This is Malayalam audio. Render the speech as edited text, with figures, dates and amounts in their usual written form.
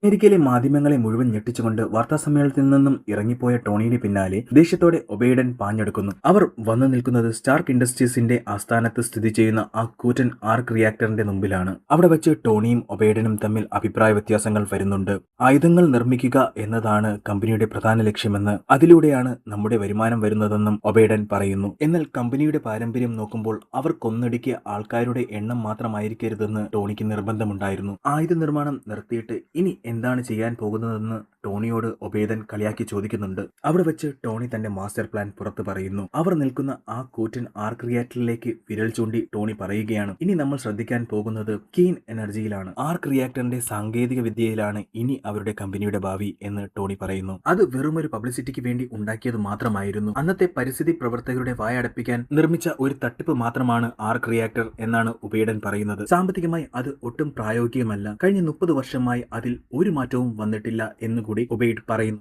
അമേരിക്കയിലെ മാധ്യമങ്ങളെ മുഴുവൻ ഞെട്ടിച്ചുകൊണ്ട് വാർത്താസമ്മേളനത്തിൽ നിന്നും ഇറങ്ങിപ്പോയ ടോണിയുടെ പിന്നാലെ ദേഷ്യത്തോടെ ഒബൈഡൻ പാഞ്ഞെടുക്കുന്നു. അവർ വന്നു നിൽക്കുന്നത് സ്റ്റാർക്ക് ഇൻഡസ്ട്രീസിന്റെ ആസ്ഥാനത്ത് സ്ഥിതി ചെയ്യുന്ന ആ കൂറ്റൻ ആർക്ക് റിയാക്ടറിന്റെ മുമ്പിലാണ്. അവിടെ വെച്ച് ടോണിയും ഒബൈഡനും തമ്മിൽ അഭിപ്രായ വ്യത്യാസങ്ങൾ വരുന്നുണ്ട്. ആയുധങ്ങൾ നിർമ്മിക്കുക എന്നതാണ് കമ്പനിയുടെ പ്രധാന ലക്ഷ്യമെന്ന്, അതിലൂടെയാണ് നമ്മുടെ വരുമാനം വരുന്നതെന്നും ഒബൈഡൻ പറയുന്നു. എന്നാൽ കമ്പനിയുടെ പാരമ്പര്യം നോക്കുമ്പോൾ അവർ കൊന്നൊടുക്കിയ ആൾക്കാരുടെ എണ്ണം മാത്രമായിരിക്കരുതെന്ന് ടോണിക്ക് നിർബന്ധമുണ്ടായിരുന്നു. ആയുധ നിർമ്മാണം നിർത്തിയിട്ട് ഇനി എന്താണ് ചെയ്യാൻ പോകുന്നതെന്ന് ടോണിയോട് ഒബൈഡൻ കളിയാക്കി ചോദിക്കുന്നുണ്ട്. അവിടെ വെച്ച് ടോണി തന്റെ മാസ്റ്റർ പ്ലാൻ പുറത്തു പറയുന്നു. അവർ നിൽക്കുന്ന ആ കൂറ്റൻ ആർക്ക് റിയാക്ടറിലേക്ക് വിരൽ ചൂണ്ടി ടോണി പറയുകയാണ്, ഇനി നമ്മൾ ശ്രദ്ധിക്കാൻ പോകുന്നത് കീൻ എനർജിയിലാണ്. ആർക്ക് റിയാക്ടറിന്റെ സാങ്കേതിക വിദ്യയിലാണ് ഇനി അവരുടെ കമ്പനിയുടെ ഭാവി എന്ന് ടോണി പറയുന്നു. അത് വെറുമൊരു പബ്ലിസിറ്റിക്ക് വേണ്ടി ഉണ്ടാക്കിയത് മാത്രമായിരുന്നു. അന്നത്തെ പരിസ്ഥിതി പ്രവർത്തകരുടെ വായടപ്പിക്കാൻ നിർമ്മിച്ച ഒരു തട്ടിപ്പ് മാത്രമാണ് ആർക്ക് റിയാക്ടർ എന്നാണ് ഒബൈഡൻ പറയുന്നത്. സാമ്പത്തികമായി അത് ഒട്ടും പ്രായോഗികമല്ല. കഴിഞ്ഞ 30 വർഷമായി അതിൽ ഒരു മാറ്റവും വന്നിട്ടില്ല എന്നുകൂടി ഒബൈഡ് പറയുന്നു.